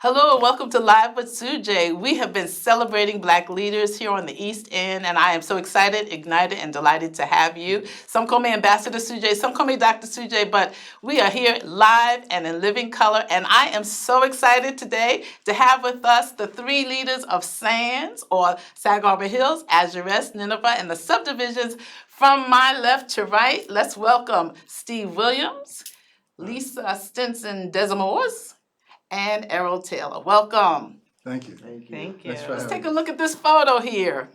Hello and welcome to Live with Sujay. We have been celebrating Black leaders here on the East End, and I am so excited, ignited, and delighted to have you. Some call me Ambassador Sujay, some call me Dr. Sujay, but we are here live and in living color, and I am so excited today to have with us the three leaders of SANS, or Sag Harbor Hills, Azurest, Nineveh, and the subdivisions from my left to right. Let's welcome Steve Williams, Lisa Stinson Desor, and Errol Taylor. Welcome. Thank you. Thank you. Thank you. Thanks for Let's having take a look at this photo here.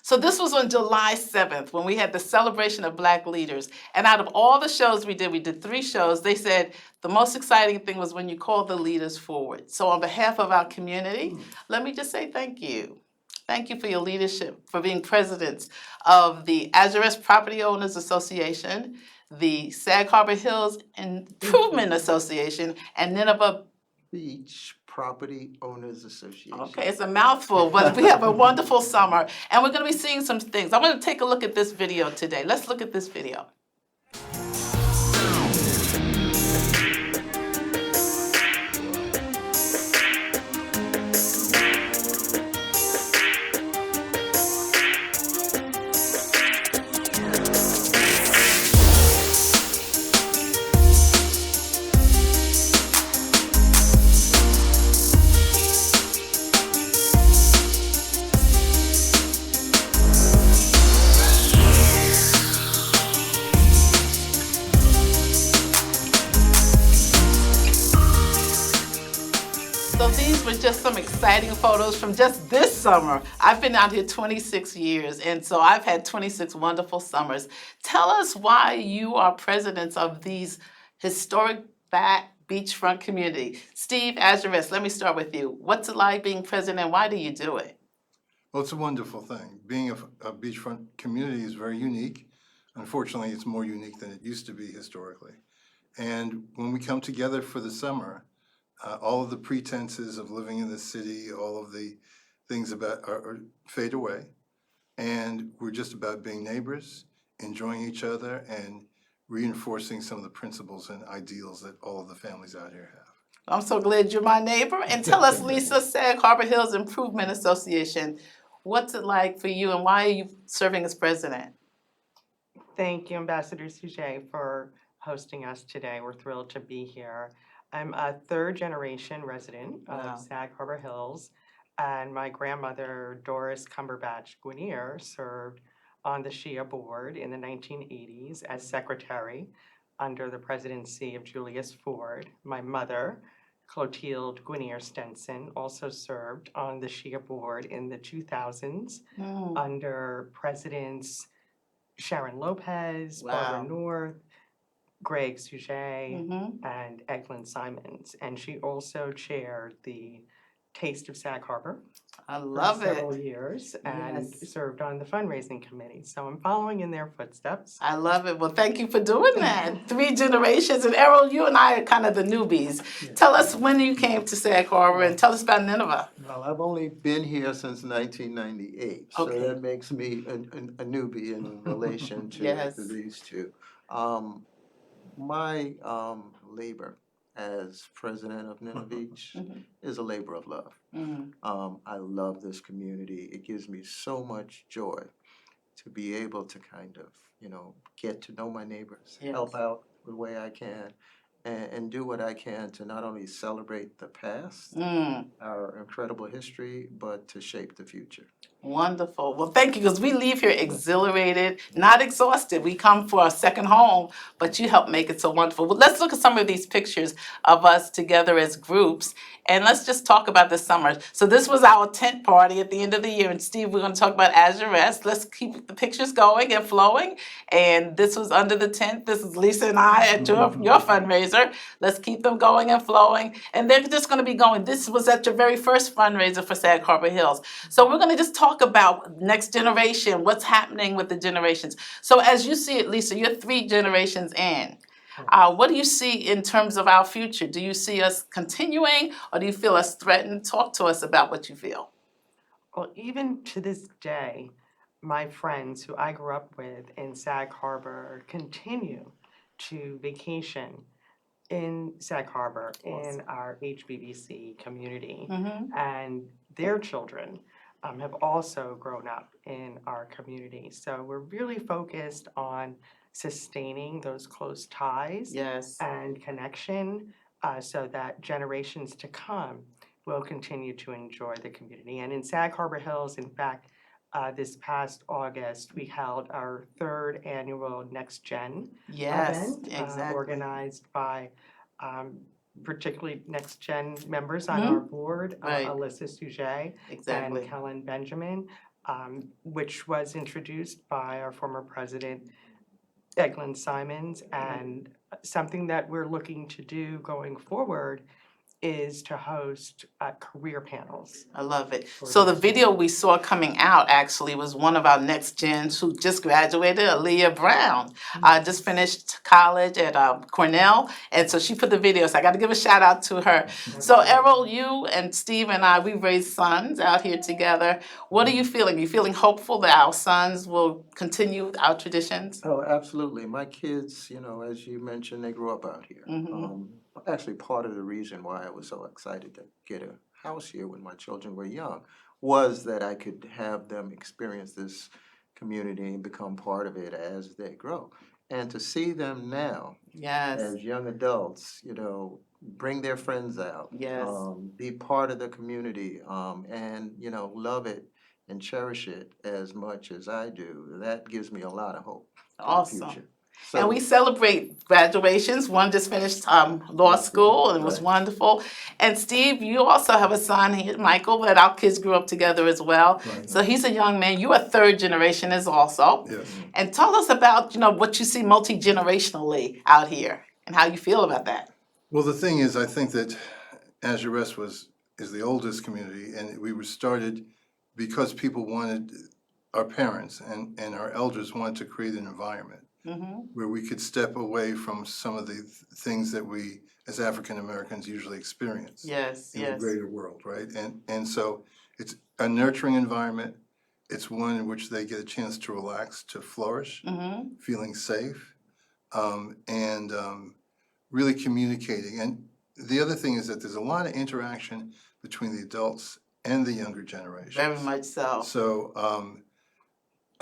So this was on July 7th when we had the celebration of Black leaders. And out of all the shows we did 3 shows, they said the most exciting thing was when you called the leaders forward. So on behalf of our community, let me just say thank you. Thank you for your leadership, for being presidents of the Azurest Property Owners Association, the Sag Harbor Hills Improvement Association, and Nineveh. Beach Property Owners Association. Okay, it's a mouthful, but we have a wonderful summer, and we're going to be seeing some things. I want to take a look at this video today. Let's look at this video. So these were just some exciting photos from just this summer. I've been out here 26 years, and so I've had 26 wonderful summers. Tell us why you are presidents of these historic Black beachfront community. Steve Azurest, let me start with you. What's it like being president, and why do you do it? Well, it's a wonderful thing. Being a beachfront community is very unique. Unfortunately, it's more unique than it used to be historically. And when we come together for the summer, all of the pretenses of living in the city, all of the things about fade away. And we're just about being neighbors, enjoying each other, and reinforcing some of the principles and ideals that all of the families out here have. I'm so glad you're my neighbor. And tell us, Lisa, Sag Harbor Hills Improvement Association, what's it like for you, and why are you serving as president? Thank you, Ambassador Sujay, for hosting us today. We're thrilled to be here. I'm a third-generation resident Wow. of Sag Harbor Hills, and my grandmother, Doris Cumberbatch Guinier, served on the Shia board in the 1980s as secretary under the presidency of Julius Ford. My mother, Clotilde Guinier Stenson, also served on the Shia board in the 2000s under presidents Sharon Lopez, Wow. Barbara North, Greg Sujay, Mm-hmm. and Eglin Simons. And she also chaired the Taste of Sag Harbor I for love several it. years and Yes. served on the fundraising committee. So I'm following in their footsteps. I love it. Well, thank you for doing that. 3 generations. And Errol, you and I are kind of the newbies. Tell us when you came to Sag Harbor, and tell us about Nineveh. Well, I've only been here since 1998, so Okay. that makes me a newbie in relation to Yes. these two. My labor as president of Nineveh Beach Mhm. is a labor of love. Mhm. I love this community. It gives me so much joy to be able to kind of, get to know my neighbors, help Yes. out the way I can, and do what I can to not only celebrate the past, our incredible history, but to shape the future. Wonderful. Well, thank you, because we leave here exhilarated, not exhausted. We come for a second home, but you help make it so wonderful. Well, let's look at some of these pictures of us together as groups, and let's just talk about this summer. So this was our tent party at the end of the year, and Steve, we're going to talk about Azurest. Let's keep the pictures going and flowing. And this was under the tent. This is Lisa and I at your fundraiser. Let's keep them going and flowing. And they're just going to be going. This was at your very first fundraiser for Sag Harbor Hills. So we're going to just talk about next generation, what's happening with the generations. So as you see it, Lisa, you're 3 generations in. What do you see in terms of our future? Do you see us continuing, or do you feel us threatened? Talk to us about what you feel. Well, even to this day, my friends who I grew up with in Sag Harbor continue to vacation in Sag Harbor, in Awesome. our HBBC community. Mm-hmm. And their children have also grown up in our community. So we're really focused on sustaining those close ties Yes. and connection so that generations to come will continue to enjoy the community. And in Sag Harbor Hills, in fact, this past August, we held our third annual Next Gen Yes, event exactly. organized by particularly Next Gen members on our board, Right. Alyssa Sujay Exactly. and Kellen Benjamin, which was introduced by our former president, Eglin Simons. And something that we're looking to do going forward is to host career panels. I love it. for So the these video we saw coming out actually was one of our next gens who just graduated, Aaliyah Brown. Just finished college at Cornell, and so she put the video. So I got to give a shout out to her. So Errol, you and Steve and I, we raised sons out here together. What are you feeling? You feeling hopeful that our sons will continue our traditions? Oh, absolutely. My kids, as you mentioned, they grew up out here. Mhm. Actually, part of the reason why I was so excited to get a house here when my children were young was that I could have them experience this community and become part of it as they grow. And to see them now Yes. as young adults, bring their friends out, Yes. be part of the community, and, love it and cherish it as much as I do, that gives me a lot of hope for the Awesome. future. And So, we celebrate graduations. One just finished law school and it was Right. wonderful. And Steve, you also have a son, Michael, that our kids grew up together as well. Right. So he's a young man. You are third generation as also. Yes. And tell us about, what you see multi-generationally out here and how you feel about that. Well, the thing is, I think that Azurest is the oldest community, and we were started because people wanted, our parents and our elders wanted to create an environment Mm-hmm. where we could step away from some of the things that we, as African Americans, usually experience Yes, in the yes. greater world, right? And so it's a nurturing environment. It's one in which they get a chance to relax, to flourish, Mm-hmm. feeling safe, and really communicating. And the other thing is that there's a lot of interaction between the adults and the younger generations. Very much so. So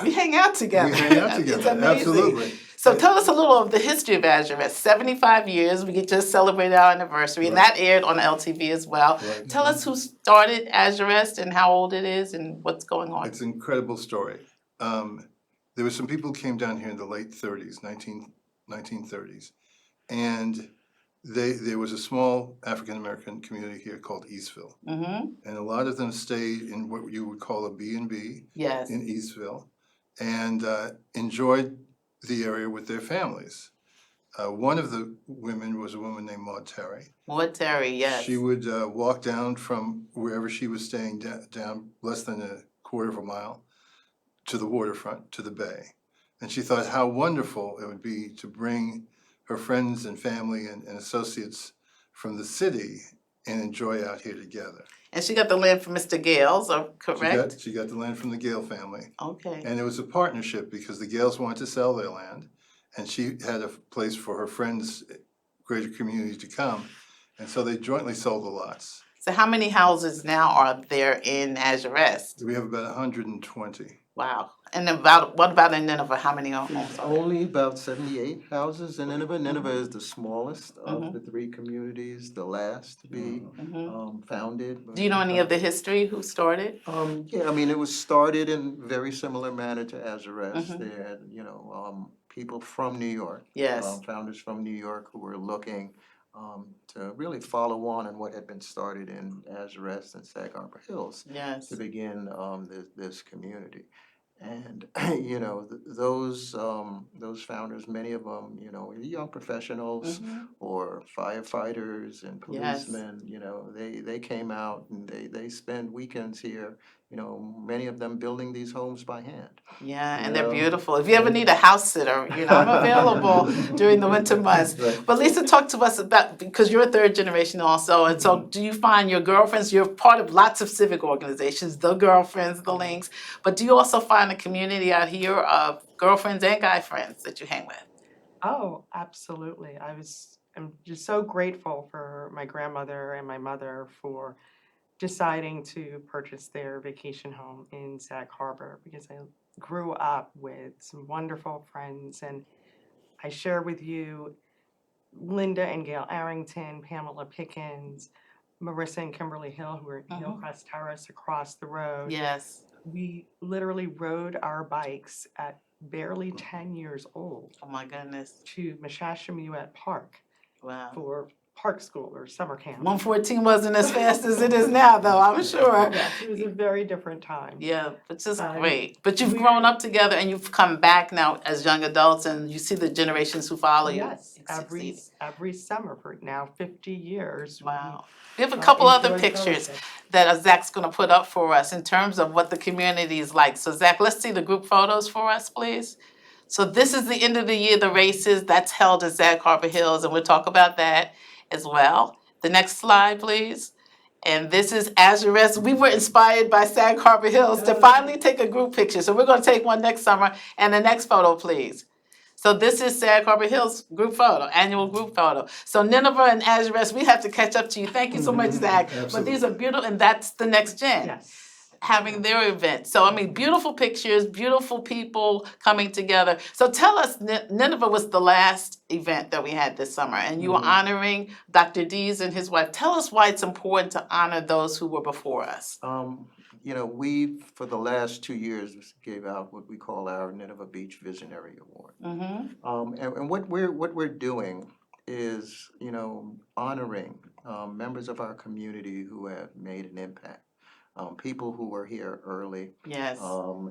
We hang out together. we hang out It's together, amazing. absolutely. So tell us a little of the history of Azurest. 75 years, we just celebrated our anniversary, and Right. that aired on LTV as well. Right. Tell us who started Azurest and how old it is and what's going on. It's an incredible story. There were some people who came down here in the late 30s, 1930s, and there was a small African American community here called Eastville, Mm-hmm. and a lot of them stayed in what you would call a B&B Yes. in Eastville, and enjoyed the area with their families. One of the women was a woman named Maud Terry. Maud Terry, yes. She would walk down from wherever she was staying down less than a quarter of a mile to the waterfront, to the bay. And she thought how wonderful it would be to bring her friends and family and associates from the city and enjoy out here together. And she got the land from Mr. Gales, correct? She got the land from the Gale family. Okay. And it was a partnership because the Gales wanted to sell their land, and she had a place for her friends, greater community to come. And so they jointly sold the lots. So how many houses now are there in Azurest? We have about 120. Wow. And what about in Nineveh? How many homes are there? only about 78 houses in Nineveh. Nineveh is the smallest of the three communities, the last to be founded. Do you know any of the history? Who started? Yeah, I mean, it was started in very similar manner to Azurest. They had, people from New York. Yes. Founders from New York who were looking to really follow on what had been started in Azurest and Sag Harbor Hills Yes. to begin this community. And those founders, many of them, were young professionals or firefighters and Yes. policemen. They came out and they spend weekends here. Many of them building these homes by hand. Yeah, and You they're know? beautiful. If you ever need a house sitter, I'm available during the winter months. Right. But Lisa, talk to us about, because you're a third generation also, and so do you find your girlfriends, you're part of lots of civic organizations, the Girlfriends, the Links, but do you also find a community out here of girlfriends and guy friends that you hang with? Oh, absolutely. I was I'm just so grateful for my grandmother and my mother for deciding to purchase their vacation home in Sag Harbor because I grew up with some wonderful friends. And I share with you Linda and Gail Arrington, Pamela Pickens, Marissa and Kimberly Hill, who are Hillcrest Terrace across the road. Yes. We literally rode our bikes at barely 10 years old Oh my goodness. to Mashashamuet Park Wow. for park school or summer camp. 114 wasn't as fast as it is now, though, I'm sure. Yes, it was a very different time. Yeah, which is And great. But you've we're- grown up together and you've come back now as young adults and you see the generations who follow you. Yes, every summer for now 50 years. Wow. We have a couple other enjoy pictures fellowship. that Zach's going to put up for us in terms of what the community is like. So Zach, let's see the group photos for us, please. So this is the end of the year, the races, that's held at Sag Harbor Hills, and we'll talk about that as well. The next slide, please. And this is Azurest. We were inspired by Sag Harbor Hills to finally take a group picture. So we're going to take one next summer. And the next photo, please. So this is Sag Harbor Hills group photo, annual group photo. So Nineveh and Azurest, we have to catch up to you. Thank you so much, Zach. But these are beautiful, and that's the next gen. Yes. Having their event. So, I mean, beautiful pictures, beautiful people coming together. So tell us, Nineveh was the last event that we had this summer, and you were honoring Dr. Dees and his wife. Tell us why it's important to honor those who were before us. You know, we, for the last 2 years, gave out what we call our Nineveh Beach Visionary Award. And what we're doing is, you know, honoring members of our community who have made an impact. People who were here early, Yes,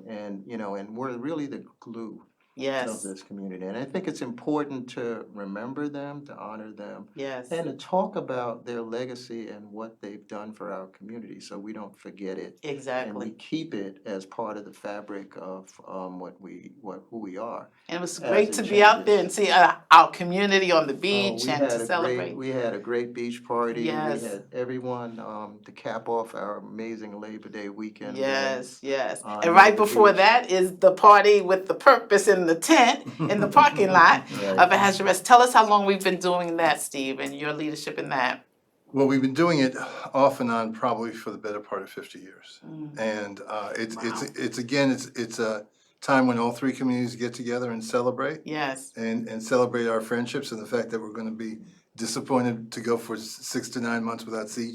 and you know, and we're really the glue of yes, this community. And I think it's important to remember them, to honor them, yes. and to talk about their legacy and what they've done for our community, so we don't forget it and we Exactly. keep it as part of the fabric of who we are. And it was as great it to be out there and changes. see our community on the Oh, beach and to celebrate. we had a great beach party. We Yes. had everyone to cap off our amazing Labor Day weekend. Yes, yes. on And right the before beach. that is the party with the purpose in the tent in the parking lot of Azurest. Tell us how long we've been doing that, Steve, and your leadership in that. Well, we've been doing it off and on probably for the better part of 50 years. And it's a time when all three communities get together and celebrate Yes, and celebrate our friendships and the fact that we're going to be disappointed to go for 6 to 9 months without seeing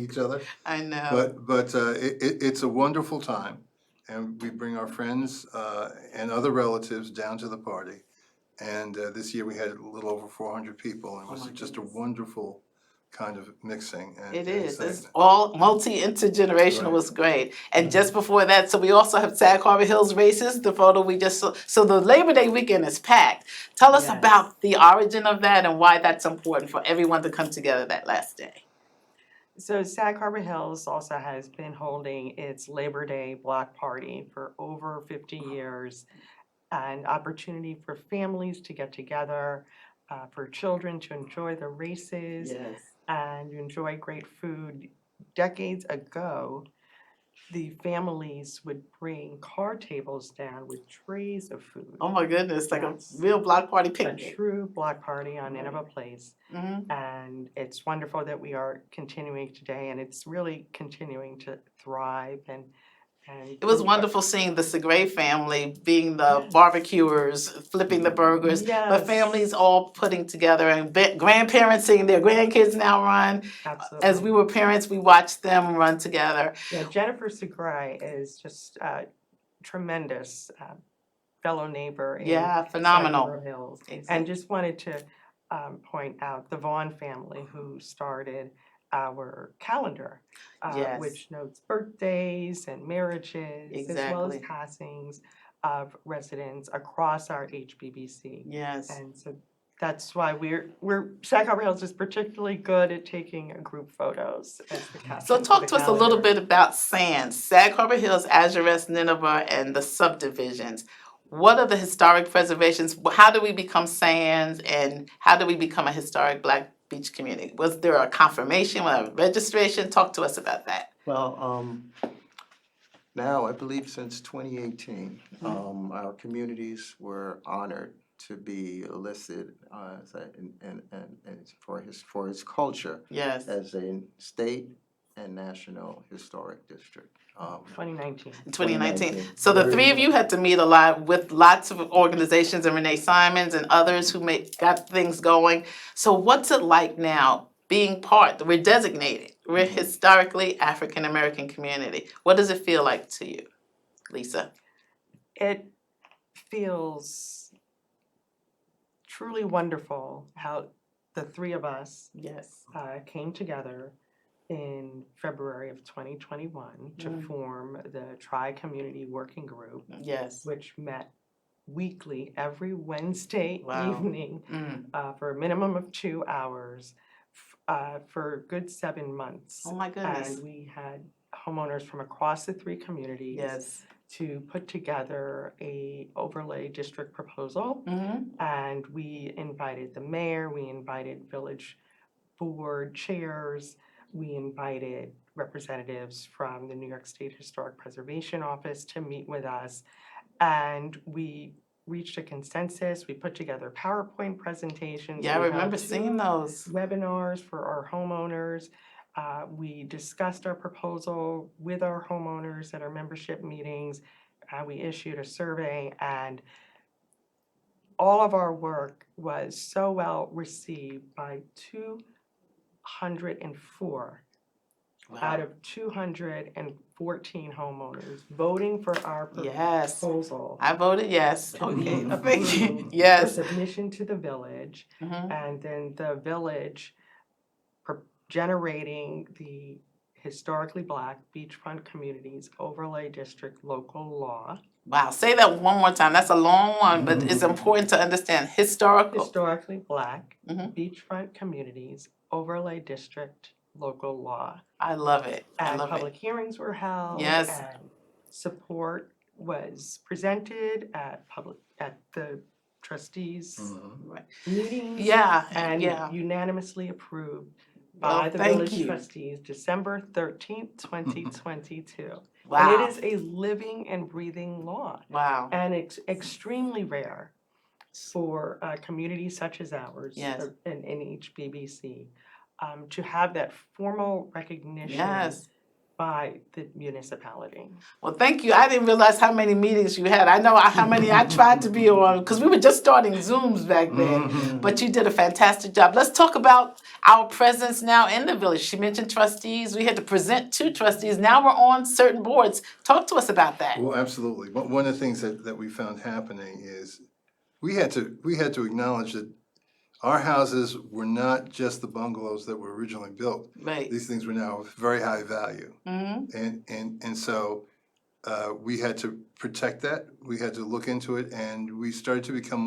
each other. I know. But it's a wonderful time, and we bring our friends and other relatives down to the party. And this year we had a little over 400 people, and it was my just goodness. a wonderful kind of mixing. And It is. and It's all multi-intergenerational Right. was great. And just before that, so we also have Sag Harbor Hills races, the photo we just saw. So the Labor Day weekend is packed. Tell us Yes. about the origin of that and why that's important for everyone to come together that last day. So Sag Harbor Hills also has been holding its Labor Day block party for over 50 years, an opportunity for families to get together, for children to enjoy the races Yes. and enjoy great food. Decades ago, the families would bring card tables down with trays of food. Oh my goodness, like Yes. a real block party A picnic. true block party on Nineveh Place. Mhm. And it's wonderful that we are continuing today, and it's really continuing to thrive and It was wonderful seeing the Segre family being the barbecuers, flipping the burgers, but Yes. families all putting together and grandparents seeing their grandkids now run. Absolutely. As we were parents, we watched them run together. Yeah, Jennifer Segre is just tremendous fellow neighbor in Yeah, Sag phenomenal. Harbor Hills. Exactly. And just wanted to point out the Vaughn family who started our calendar, Yes. which notes birthdays and marriages, as well as Exactly. passings of residents across our HBBC. Yes. And so that's why Sag Harbor Hills is particularly good at taking group photos as the caption So for talk the to us a little calendar. bit about SANS, Sag Harbor Hills, Azurest, Nineveh, and the subdivisions. What are the historic preservations? How do we become SANS, and how do we become a historic Black beach community? Was there a confirmation, a registration? Talk to us about that. Well, now I believe since 2018, our communities were honored to be listed and for his culture Yes. as a state and national historic district. 2019. In 2019. 2019. So the Very three of you had to meet a lot with lots of organizations and Renee Simons and others who got things going. So what's it like now being part? We're designated. We're historically African American community. What does it feel like to you, Lisa? It feels truly wonderful how the three of us Yes. came together in February of 2021 to form the Tri-Community Working Group, Yes. which met weekly every Wednesday Wow. evening for a minimum of 2 hours for a good 7 months. Oh my goodness. And we had homeowners from across the three communities Yes. to put together a overlay district proposal. And we invited the mayor, we invited village board chairs, we invited representatives from the New York State Historic Preservation Office to meet with us. And we reached a consensus. We put together PowerPoint presentations. Yeah, I We held remember 2 seeing those. webinars for our homeowners. We discussed our proposal with our homeowners at our membership meetings. We issued a survey, and all of our work was so well received by 204 out of 214 homeowners voting for our Yes. proposal. I voted yes. to Okay. be Thank you. approved Yes. For submission to the village, Mhm. and then the village generating the historically black beachfront communities overlay district local law. Wow. Say that one more time. That's a long one, but it's important to understand. Historical. Historically black Mhm. beachfront communities overlay district local law. I love it. I And love public it. hearings were held. Yes. And support was presented at the trustees Right. meetings. Yeah. And Yeah. unanimously approved Well, by the thank village you. trustees, December 13th, 2022. Wow. And it is a living and breathing law. Wow. And it's extremely rare for communities such as ours Yes. in HBBC to have that formal recognition Yes. by the municipality. Well, thank you. I didn't realize how many meetings you had. I know how many I tried to be on because we were just starting Zooms back then. But you did a fantastic job. Let's talk about our presence now in the village. She mentioned trustees. We had to present 2 trustees. Now we're on certain boards. Talk to us about that. Well, absolutely. One of the things that we found happening is we had to acknowledge that our houses were not just the bungalows that were originally built. Right. These things were now of very high value. Mm-hmm. And so we had to protect that. We had to look into it, and we started to become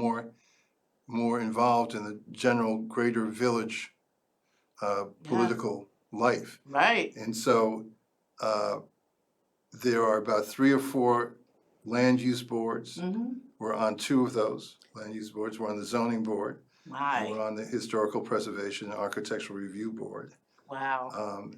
more involved in the general greater village political life. Right. And so there are about 3 or 4 land use boards. Mm-hmm. We're on 2 of those land use boards. We're on the zoning board. My. We're on the Historical Preservation and Architectural Review Board. Wow.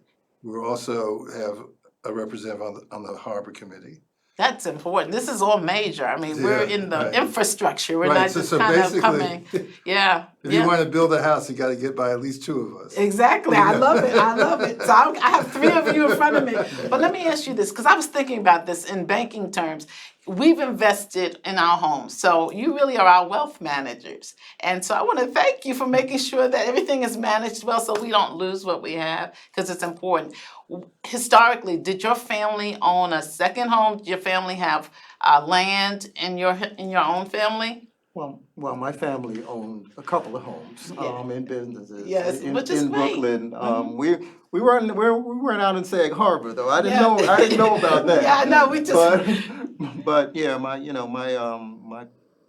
We also have a representative on the Harbor Committee. That's important. This is all major. I mean, we're Yeah, in the right. infrastructure. We're Right, not so- just so kind of basically, coming. Yeah. If yeah. you want to build a house, you got to get by at least 2 of us. Exactly. I love it. I love it. So I have 3 of you in front of me. But let me ask you this, because I was thinking about this in banking terms. We've invested in our homes. So you really are our wealth managers. And so I want to thank you for making sure that everything is managed well so we don't lose what we have, because it's important. Historically, did your family own a second home? Did your family have land in your own family? Well, my family owned a couple of homes and businesses Yes, which is in great. Brooklyn. We weren't out in Sag Harbor though. I didn't Yeah. know about that. Yeah, I know. We just but yeah, my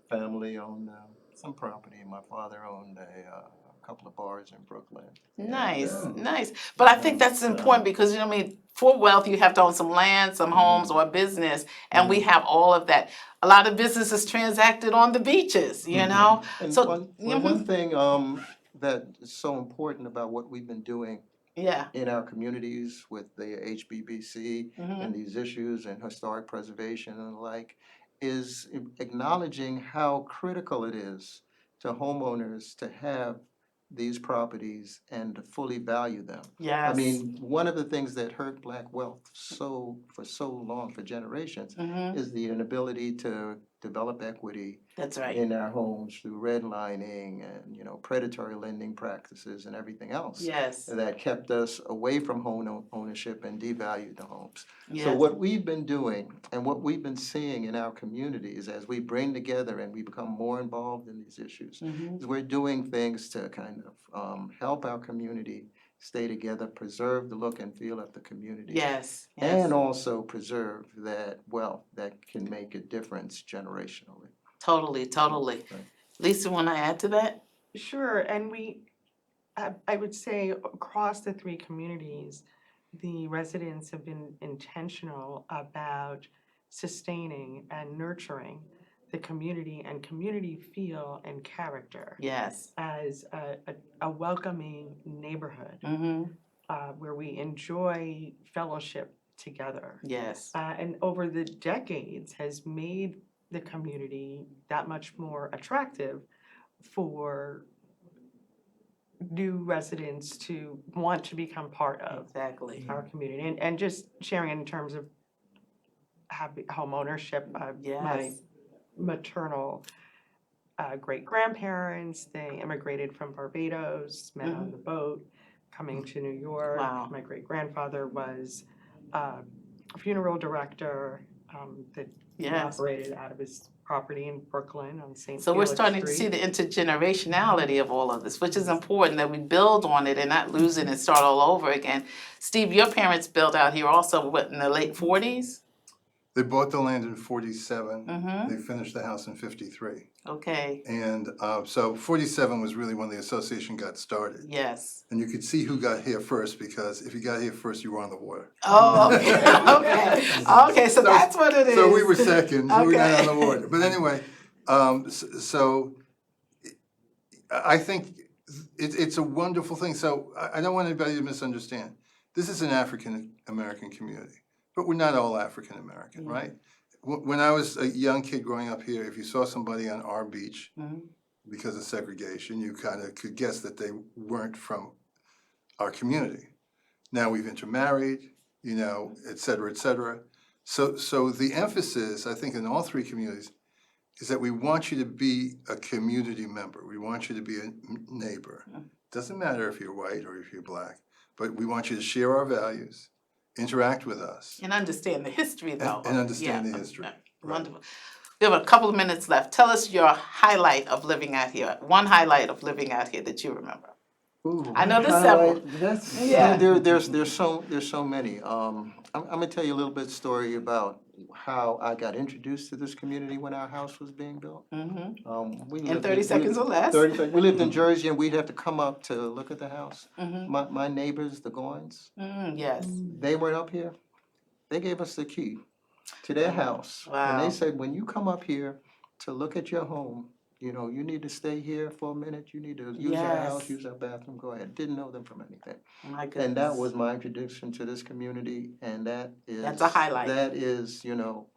family owned some property. My father owned a couple of bars in Brooklyn. Nice, And, nice. But I think that's important because, you know, I mean, for wealth, you have to own some land, some homes, or a business, and we have all of that. A lot of businesses transacted on the beaches, you know? And So, one thing that is so important about what we've been doing yeah. in our communities with the HBBC and these issues and historic preservation and the like is acknowledging how critical it is to homeowners to have these properties and to fully value them. Yes. I mean, one of the things that hurt Black wealth for so long, for generations, is the inability to develop equity That's right. in our homes through redlining and, predatory lending practices and everything else Yes. that kept us away from home ownership and devalued the homes. Yes. So what we've been doing and what we've been seeing in our communities as we bring together and we become more involved in these issues is we're doing things to kind of help our community stay together, preserve the look and feel of the community. Yes. And also preserve that wealth that can make a difference generationally. Totally. Right. Lisa, want to add to that? Sure, and I would say across the three communities, the residents have been intentional about sustaining and nurturing the community and community feel and character Yes. as a welcoming neighborhood where we enjoy fellowship together. Yes. And over the decades has made the community that much more attractive for new residents to want to become part of Exactly. our community. And just sharing in terms of home ownership, my Yes. maternal great-grandparents, they immigrated from Barbados, met on the boat, coming to New York. Wow. My great-grandfather was a funeral director that Yes. operated out of his property in Brooklyn on St. So we're Felix starting to see Street. the intergenerationality of all of this, which is important that we build on it and not lose it and start all over again. Steve, your parents built out here also, what, in the late 40s? They bought the land in 47. Mm-hmm. They finished the house in 53. Okay. And so 47 was really when the association got started. Yes. And you could see who got here first, because if you got here first, you were on the water. Oh, okay. Okay, so that's what it is. So we were second, so we're not Okay. on the water. But anyway, so I think it's a wonderful thing. So I don't want anybody to misunderstand. This is an African American community, but we're not all African American, right? When I was a young kid growing up here, if you saw somebody on our beach, because of segregation, you kind of could guess that they weren't from our community. Now we've intermarried, et cetera, et cetera. So the emphasis, I think, in all three communities is that we want you to be a community member. We want you to be a neighbor. Doesn't matter if you're white or if you're black, but we want you to share our values, interact with us. And understand the history, though. And understand the history. Wonderful. We have a couple of minutes left. Tell us your highlight of living out here. One highlight of living out here that you remember. Ooh, I know there's several. That's Yeah. There's so many. I'm gonna tell you a little bit story about how I got introduced to this community when our house was being built. We In lived 30 seconds or less. 30 seconds. We lived in Jersey, and we'd have to come up to look at the house. My neighbors, the Goins, Yes. they weren't up here. They gave us the key to their house. And Wow. they said, when you come up here to look at your home, you need to stay here for a minute. You need to use our house, Yes. use our bathroom. Go ahead. Didn't know them from anything. My goodness. And that was my introduction to this community. And That's a highlight. That is,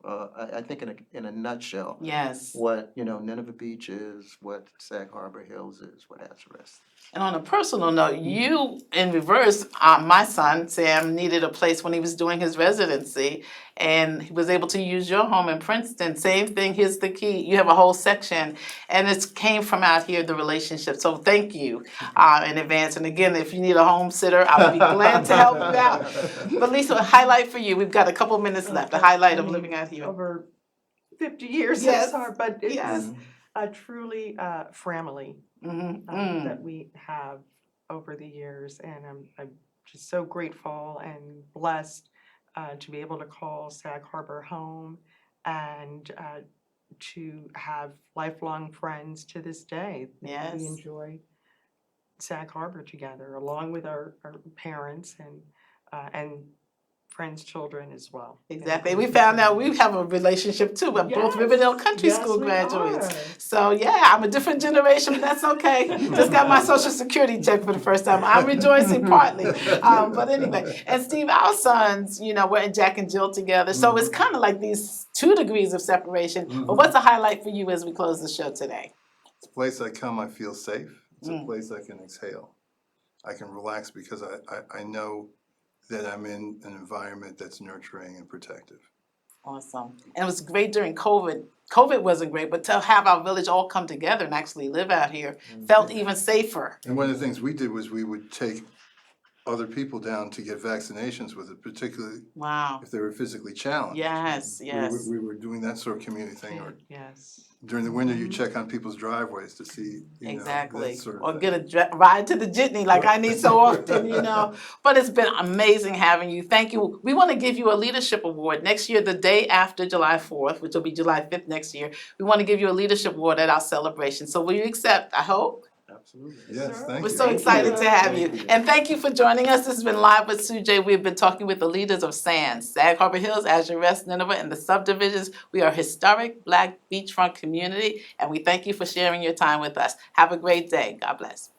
I think in a nutshell, Yes. what, Nineveh Beach is, what Sag Harbor Hills is, what Azurest. And on a personal note, you, in reverse, my son, Sam, needed a place when he was doing his residency, and he was able to use your home in Princeton. Same thing, here's the key. You have a whole section, and it came from out here, the relationship. So thank you in advance. And again, if you need a home sitter, I would be glad to help you out. But Lisa, a highlight for you. We've got a couple minutes left. A highlight of living out here. Over 50 years, Yes. I'm sorry, but it's Yes. a truly family that we have over the years, and I'm just so grateful and blessed to be able to call Sag Harbor home and to have lifelong friends to this day. Yes. We enjoy Sag Harbor together, along with our parents and friends' children as well. Exactly. We found out we have a relationship too. We're both Yes, Riverdale Country yes, School we graduates. are. So yeah, I'm a different generation, but that's okay. Just got my social security check for the first time. I'm rejoicing partly. But anyway, and Steve, our sons, we're in Jack and Jill together. So it's kind of like these 2 degrees of separation. But what's a highlight for you as we close the show today? It's a place I come, I feel safe. It's a Mm. place I can exhale. I can relax because I know that I'm in an environment that's nurturing and protective. Awesome. And it was great during COVID. COVID wasn't great, but to have our village all come together and actually live out here felt even safer. And one of the things we did was we would take other people down to get vaccinations with it, particularly Wow. if they were physically challenged. Yes, yes. We were doing that sort of community thing, or Yes. during the winter, you check on people's driveways to see, Exactly. that sort of Or thing. get a ride to the jitney like I need so often. But it's been amazing having you. Thank you. We want to give you a leadership award next year, the day after July 4th, which will be July 5th next year. We want to give you a leadership award at our celebration. So will you accept, I hope? Absolutely. Yes, thank We're you. so excited to have you. Thank you. And thank you for joining us. This has been Live with Sujay. We've been talking with the leaders of SANS, Sag Harbor Hills, Azurest, Nineveh, and the subdivisions. We are a historic Black beachfront community, and we thank you for sharing your time with us. Have a great day. God bless.